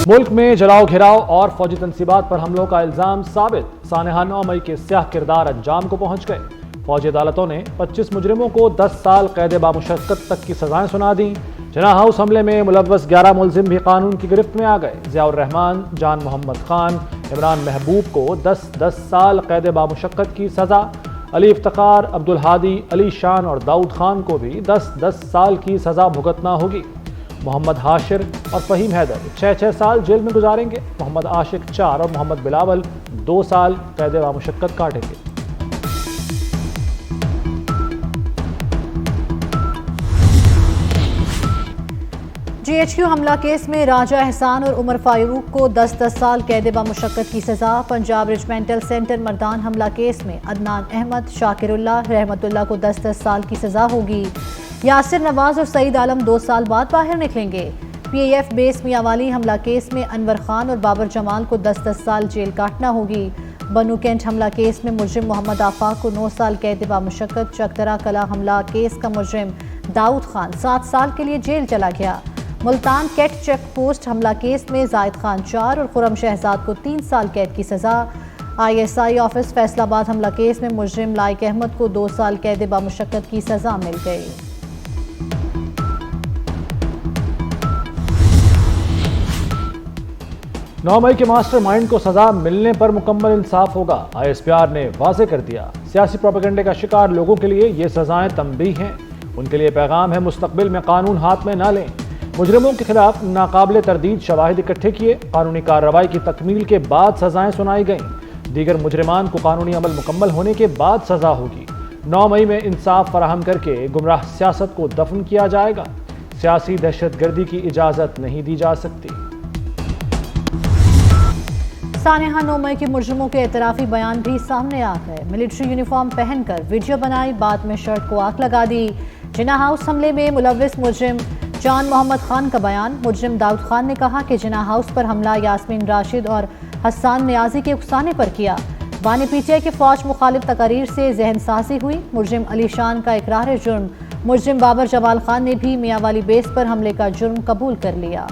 मुल्क में जलाओ घिराव और फौजी तनसीबात पर हमलों का इल्जाम साबित। सानहा 9 मई के स्याह किरदार अंजाम को पहुंच गए। फौजी अदालतों ने 25 मुजरिमों को 10 साल कैद बामुशक्कत तक की सजाएं सुना दी। जिन्ना हाउस हमले में मुलव्वस 11 मुलजिम भी कानून की गिरफ्त में आ गए। ज़ियाउर रहमान, जान मोहम्मद खान, इमरान महबूब को 10 साल कैद बामुशक्कत की सजा। अली इफ्तिकार, अब्दुल हादी, अली शान और दाऊद खान को भी 10 साल की सजा भुगतना होगी। मोहम्मद हाशिर और फ़हीम हैदर 6 साल जेल में गुजारेंगे। मोहम्मद आशिक 4 और मोहम्मद बिलावल 2 साल कैद बामुशक्कत काटेंगे। GHQ हमला केस में राजा एहसान और उमर फारूक को 10 साल कैद बामुशक्कत की सजा। पंजाब रेजिमेंटल सेंटर मर्दान हमला केस में अदनान अहमद, शाकिरुल्लाह, रहमतुल्लाह को 10 साल की सजा होगी। यासिर नवाज और सईद आलम 2 साल बाद बाहर निकलेंगे। PIF बेस मियांवाली हमला केस में अनवर खान और बाबर जमाल को 10 साल जेल काटना होगी। बनू कैंट हमला केस में मुजरिम मोहम्मद आफाक को 9 साल कैद बामुशक्कत। चकदरा कला हमला केस का मुजरिम दाऊद खान 7 साल के लिए जेल चला गया। मुल्तान कैट चेक पोस्ट हमला केस में जायद खान 4 और खुरम शहजाद को 3 साल कैद की सजा। ISI ऑफिस फैसलाबाद हमला केस में मुजरिम लाइक अहमद को 2 साल कैद बामुशक्कत की सजा मिल गई। नौ मई के मास्टर माइंड को सजा मिलने पर मुकम्मल इंसाफ होगा। ISPR ने वाज़े कर दिया। सियासी प्रोपेगेंडे का शिकार लोगों के लिए ये सजाएं तंबीह हैं। उनके लिए पैगाम है, मुस्तकबिल में कानून हाथ में ना लें। मुजरिमों के खिलाफ नाकाबिले तरदीद शवाहिद इकट्ठे किए। कानूनी कार्रवाई की तकमील के बाद सजाएं सुनाई गईं। दीगर मुजरिमान को कानूनी अमल मुकम्मल होने के बाद सजा होगी। 9 मई में इंसाफ फराहम करके गुमराह सियासत को दफन किया जाएगा। सियासी दहशतगर्दी की इजाज़त नहीं दी जा सकती। सानहा 9 मई के मुजरिमों के एतराफ़ी बयान भी सामने आ गए। मिलिट्री यूनिफॉर्म पहनकर वीडियो बनाई, बाद में शर्ट को आग लगा दी। जिन्ना हाउस हमले में मुलव्वस मुजरिम जान मोहम्मद खान का बयान। मुजरिम दाऊद खान ने कहा कि जिन्ना हाउस पर हमला यास्मीन राशिद और हसन नियाजी के उकसाने पर किया। बानी PTI के फौज मुखालिफ तकारीर से जहन साजी हुई। मुजरिम अली शान का इकरार जुर्म। मुजरिम बाबर जमाल खान ने भी मियांवाली बेस पर हमले का जुर्म कबूल कर लिया।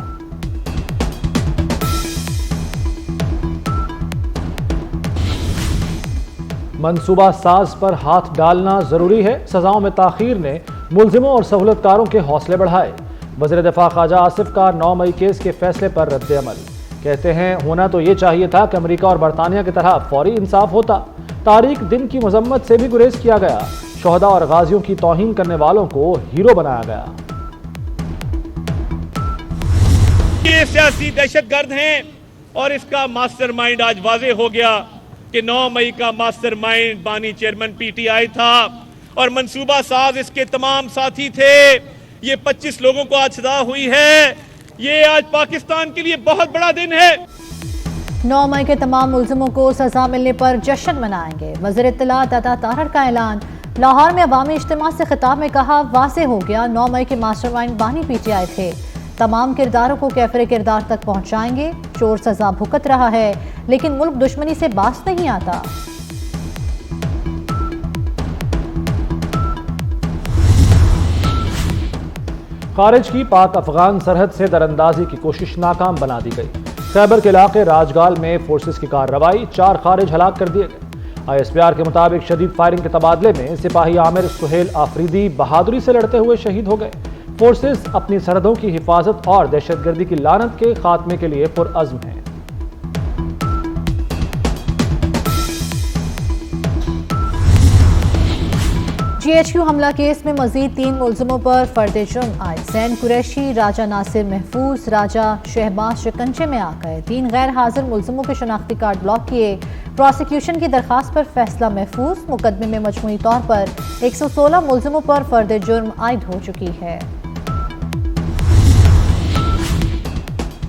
मनसूबा साज पर हाथ डालना जरूरी है। सजाओं में ताखीर ने मुलजिमों और सहूलतकारों के हौसले बढ़ाए। वज़ीर दिफा ख्वाजा आसिफ का 9 मई केस के फैसले पर रद्द अमल। कहते हैं, होना तो ये चाहिए था कि अमेरिका और बरतानिया की तरह फौरी इंसाफ होता। तारीख दिन की मजम्मत से भी गुरेज किया गया। शोहदा और गाजियों की तौहीन करने वालों को हीरो बनाया गया। ये सियासी दहशतगर्द हैं और इसका मास्टरमाइंड आज वाजे हो गया कि 9 मई का मास्टरमाइंड बानी चेयरमैन PTI था और मंसूबा साज इसके तमाम साथी थे। ये 25 लोगों को आज सजा हुई है। ये आज पाकिस्तान के लिए बहुत बड़ा दिन है। 9 मई के तमाम मुलजिमों को सजा मिलने पर जश्न मनाएंगे। वज़ीर इत्तलात अता ताहर का ऐलान। लाहौर में अवामी इज्तिमा से खिताब में कहा, वाज़े हो गया 9 मई के मास्टरमाइंड बानी PTI थे। तमाम किरदारों को कैफरे किरदार तक पहुंचाएंगे। चोर सजा भुगत रहा है लेकिन मुल्क दुश्मनी से बास नहीं आता। खारिज की पाक अफगान सरहद से दरअंदाजी की कोशिश नाकाम बना दी गई। खैबर के इलाके राजगाल में फोर्सेस की कार्रवाई, 4 खारिज हलाक कर दिए गए। ISPR के मुताबिक शदीद फायरिंग के तबादले में सिपाही आमिर सुहेल आफरीदी बहादुरी से लड़ते हुए शहीद हो गए। फोर्सेस अपनी सरहदों की हिफाजत और दहशतगर्दी की लानत के खात्मे के लिए पुरअज़्म हैं। GHQ हमला केस में मजीद 3 मुलजिमों पर फर्द जुर्म आए। सैन कुरैशी, राजा नासिर महफूज, राजा शहबाज शिकंजे में आ गए। 3 गैर हाजिर मुलजिमों के शनाख्ती कार्ड ब्लॉक किए। प्रोसिक्यूशन की दरखास्त पर फैसला महफूज। मुकदमे में मजमूई तौर पर 116 मुलजिमों पर फर्द जुर्म आयद हो चुकी है।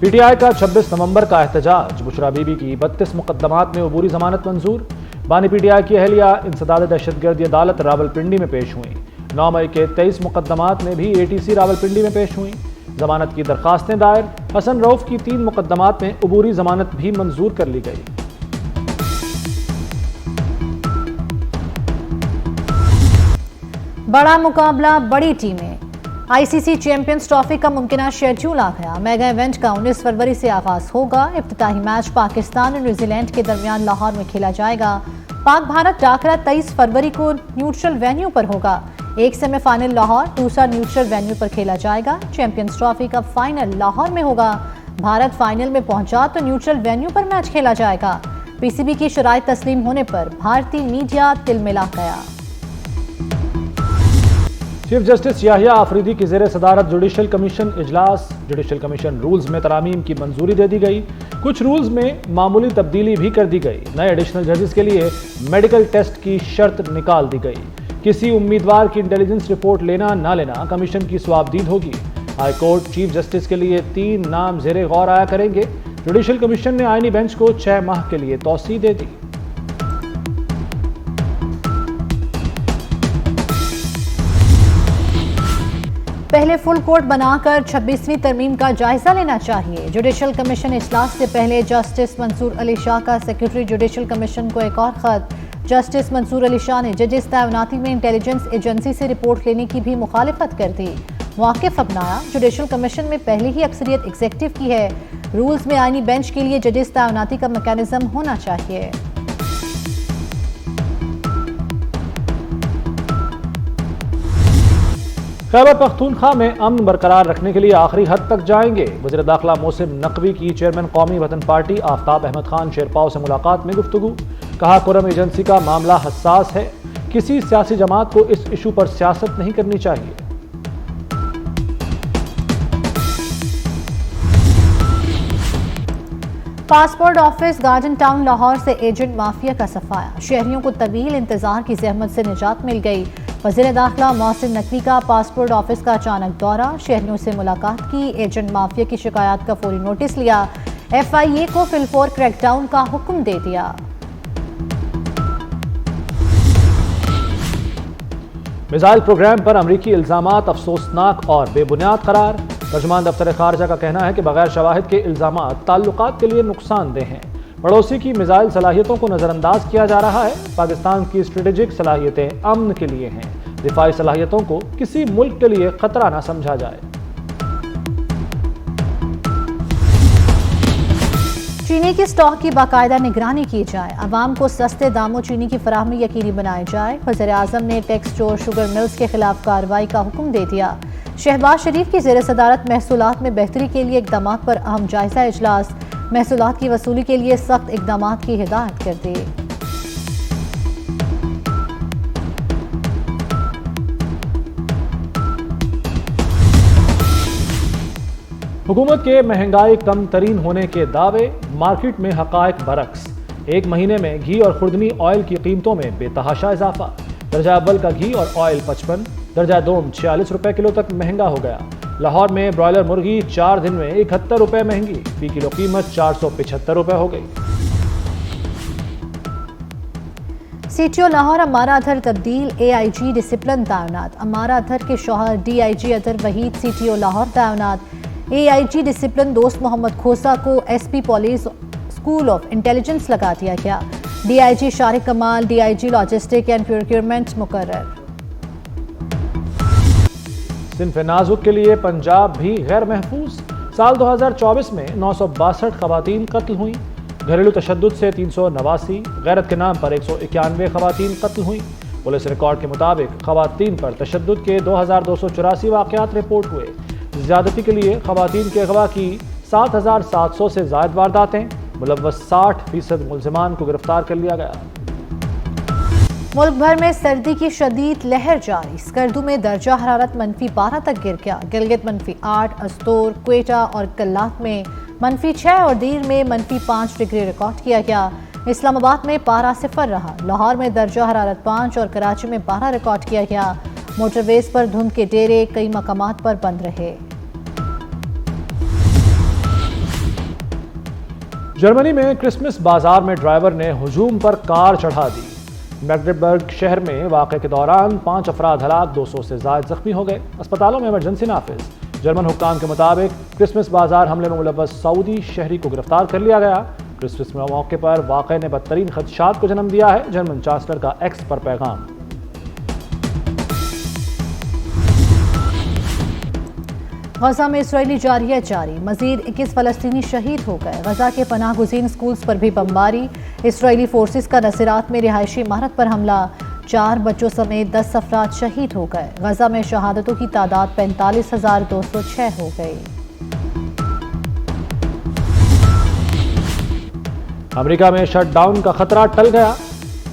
PTI का 26 नवंबर का एहतजाज। बुशरा बीबी की 32 मुकदमात में अबूरी जमानत मंजूर। बानी PTI की अहलिया इंसदाद दहशतगर्दी अदालत रावलपिंडी में पेश हुई। 9 मई के 23 मुकदमात में भी ATC रावलपिंडी में पेश हुई। जमानत की दरखास्तें दायर। हसन रऊफ की 3 मुकदमात में अबूरी जमानत भी मंजूर कर ली गई। बड़ा मुकाबला, बड़ी टीमें। आईसीसी चैंपियंस ट्रॉफी का मुमकिना शेड्यूल आ गया। मेगा इवेंट का 19 फरवरी से आगाज होगा। इफ्तिताही मैच पाकिस्तान और न्यूजीलैंड के दरमियान लाहौर में खेला जाएगा। पाक भारत टाकरा 23 फरवरी को न्यूट्रल वेन्यू पर होगा। एक सेमीफाइनल लाहौर, दूसरा न्यूट्रल वेन्यू पर खेला जाएगा। चैंपियंस ट्रॉफी का फाइनल लाहौर में होगा। भारत फाइनल में पहुंचा तो न्यूट्रल वेन्यू पर मैच खेला जाएगा। पीसीबी की शराइत तस्लीम होने पर भारतीय मीडिया तिलमिला गया। चीफ जस्टिस याहिया आफरीदी की ज़ेर सदारत जुडिशल कमीशन इजलास। जुडिशल कमीशन रूल्स में तरामीम की मंजूरी दे दी गई। कुछ रूल्स में मामूली तब्दीली भी कर दी गई। नए एडिशनल जजेस के लिए मेडिकल टेस्ट की शर्त निकाल दी गई। किसी उम्मीदवार की इंटेलिजेंस रिपोर्ट लेना ना लेना कमीशन की स्वाबदीद होगी। हाई कोर्ट चीफ जस्टिस के लिए 3 नाम ज़ेरे गौर आया करेंगे। जुडिशल कमीशन ने आईनी बेंच को 6 माह के लिए तौसीह दे दी। पहले फुल कोर्ट बनाकर 26वीं तरमीम का जायजा लेना चाहिए। जुडिशल कमीशन इजलास से पहले जस्टिस मंसूर अली शाह का सेक्रेटरी जुडिशल कमीशन को एक और खत। जस्टिस मंसूर अली शाह ने जजेस तैनाती में इंटेलिजेंस एजेंसी से रिपोर्ट लेने की भी मुखालिफत कर दी। मौक़िफ़ अपनाया। जुडिशल कमीशन में पहले ही अक्सरियत एग्जेक्टिव की है। रूल्स में आईनी बेंच के लिए जजेस तैनाती का मैकेनिज्म होना चाहिए। खैबर पख्तूनख्वा में अमन बरकरार रखने के लिए आखिरी हद तक जाएंगे। वज़ीर दाखिला मोहसिन नकवी की चेयरमैन कौमी वतन पार्टी आफ्ताब अहमद खान शेरपाव से मुलाकात में गुफ्तगू। कहा, कुरम एजेंसी का मामला हसास है। किसी सियासी जमात को इस इशू पर सियासत नहीं करनी चाहिए। Passport office garden town Lahore से एजेंट माफिया का सफाया। शहरियों को तवील इंतजार की जहमत से निजात मिल गई। वज़ीर दाखिला मोहसिन नकवी का पासपोर्ट ऑफिस का अचानक दौरा। शहरियों से मुलाकात की। एजेंट माफिया की शिकायत का फौरी नोटिस लिया। FIA को फिलफोर क्रैकडाउन का हुक्म दे दिया। मिसाइल प्रोग्राम पर अमरीकी इल्जामात अफसोसनाक और बेबुनियाद करार। तर्जुमान दफ्तर खारजा का कहना है कि बगैर शवाहिद के इल्जामात ताल्लुकात के लिए नुकसानदेह हैं। पड़ोसी की मिसाइल सलाहियतों को नज़रअंदाज किया जा रहा है। पाकिस्तान की स्ट्रेटेजिक सलाहियतें अमन के लिए हैं। दिफाई सलाहियतों को किसी मुल्क के लिए खतरा न समझा जाए। चीनी की स्टॉक की बाकायदा निगरानी की जाए। अवाम को सस्ते दामों चीनी की फराहमी यकीनी बनाई जाए। वज़ीर आज़म ने टैक्स चोर शुगर मिल्स के खिलाफ कार्रवाई का हुक्म दे दिया। शहबाज शरीफ की ज़ेर सदारत महसूलात में बेहतरी के लिए इकदामात पर अहम जायजा इजलास। महसूलात की वसूली के लिए सख्त इकदामात की हिदायत कर दी। हुकूमत के महंगाई कम तरीन होने के दावे। मार्केट में हकायक बरक्स। एक महीने में घी और खुर्दनी ऑयल की कीमतों में बेतहाशा इजाफा। दर्जा अव्वल का घी और ऑयल 55, दर्जा दोम 46 रुपए किलो तक महंगा हो गया। लाहौर में ब्रॉयलर मुर्गी 4 दिन में 71 रुपए महंगी। फी किलो कीमत 475 रुपए हो गई। CTO लाहौर अमारा अधर तब्दील। AIG डिसिप्लिन तैनात। अमारा अधर के शौहर DIG अधर वहीद CTO लाहौर तैनात। AIG डिसिप्लिन दोस्त मोहम्मद खोसा को SP police school of intelligence लगा दिया गया। DIG शारिक कमाल DIG लॉजिस्टिक एंड प्रोक्योरमेंट मुकर्रर। सिन्फ नाजुक के लिए पंजाब भी गैर महफूज। साल 2024 में 962 खवातीन कत्ल हुई। घरेलू तशद्दुद से 389, गैरत के नाम पर 191 खवातीन कत्ल हुई। पुलिस रिकॉर्ड के मुताबिक खवातीन पर तशद्दुद के 2284 वाक़यात रिपोर्ट हुए। ज़्यादती के लिए खवातीन के अगवा की 7700 से ज़ायद वारदातें। मुलव्वस 60% मुल्ज़िमान को गिरफ्तार कर लिया गया। मुल्क भर में सर्दी की शदीद लहर जारी। स्कर्दू में दर्जा हरारत -12 तक गिर गया। गिलगित -8, अस्तोर, क्वेटा और कल्लात में -6 और दीर में -5 डिग्री रिकॉर्ड किया गया। इस्लामाबाद में पारा 0 रहा। लाहौर में दर्जा हरारत 5 और कराची में 12 रिकॉर्ड किया गया। मोटरवेज पर धुंध के डेरे कई मकामात पर बंद रहे। जर्मनी में क्रिसमस बाजार में ड्राइवर ने हुजूम पर कार चढ़ा दी। मैग्डेबर्ग शहर में वाक़े के दौरान 5 अफराद हलाक, 200 से ज़ायद जख्मी हो गए। अस्पतालों में इमरजेंसी नाफिज। जर्मन हुक्काम के मुताबिक क्रिसमस बाजार हमले में मुलव्वस सऊदी शहरी को गिरफ्तार कर लिया गया। क्रिसमस में मौके पर वाक़े ने बदतरीन खदशात को जन्म दिया है। जर्मन चांसलर का एक्स पर पैगाम। गजा में इसराइली जारियत जारी, मजीद 21 फलस्तीनी शहीद हो गए। गजा के पनाह गुज़ीन स्कूल्स पर भी बमबारी, इसराइली फोर्सेस का नसीरात में रिहायशी इमारत पर हमला, 4 बच्चों समेत 10 अफराद शहीद हो गए। गजा में शहादतों की तादाद 45,206 हो गई। अमेरिका में शटडाउन का खतरा टल गया।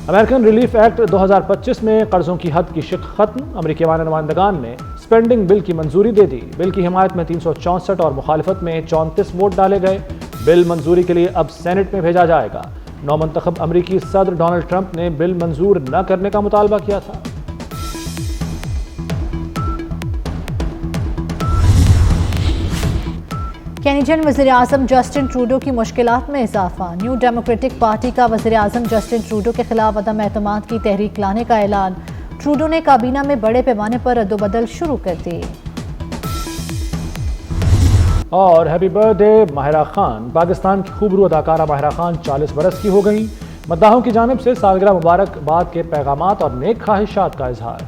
अमेरिकन रिलीफ एक्ट 2025 में कर्जों की हद की शिक खत्म। अमेरिकी नुमाइंदगान ने स्पेंडिंग बिल की मंजूरी दे दी। बिल की हिमायत में 364 और मुखालिफत में 34 वोट डाले गए। बिल मंजूरी के लिए अब सेनेट में भेजा जाएगा। नौमंतखब अमेरिकी सदर डोनाल्ड ट्रंप ने बिल मंजूर न करने का मुतालबा किया था। कैनेडियन वज़ीर-ए-आज़म जस्टिन ट्रूडो की मुश्किलात में इजाफा। न्यू डेमोक्रेटिक पार्टी का वज़ीर-ए-आज़म जस्टिन ट्रूडो के खिलाफ अदम एतमाद की तहरीक लाने का ऐलान। ट्रूडो ने काबीना में बड़े पैमाने पर रद्दोबदल शुरू कर दी। और हैप्पी बर्थडे माहिरा खान। पाकिस्तान की खूबरू अदाकारा माहिरा खान 40 बरस की हो गई। मद्दाहों की जानिब से सालगिरह मुबारकबाद के पैगामात और नेक ख्वाहिशात का इजहार।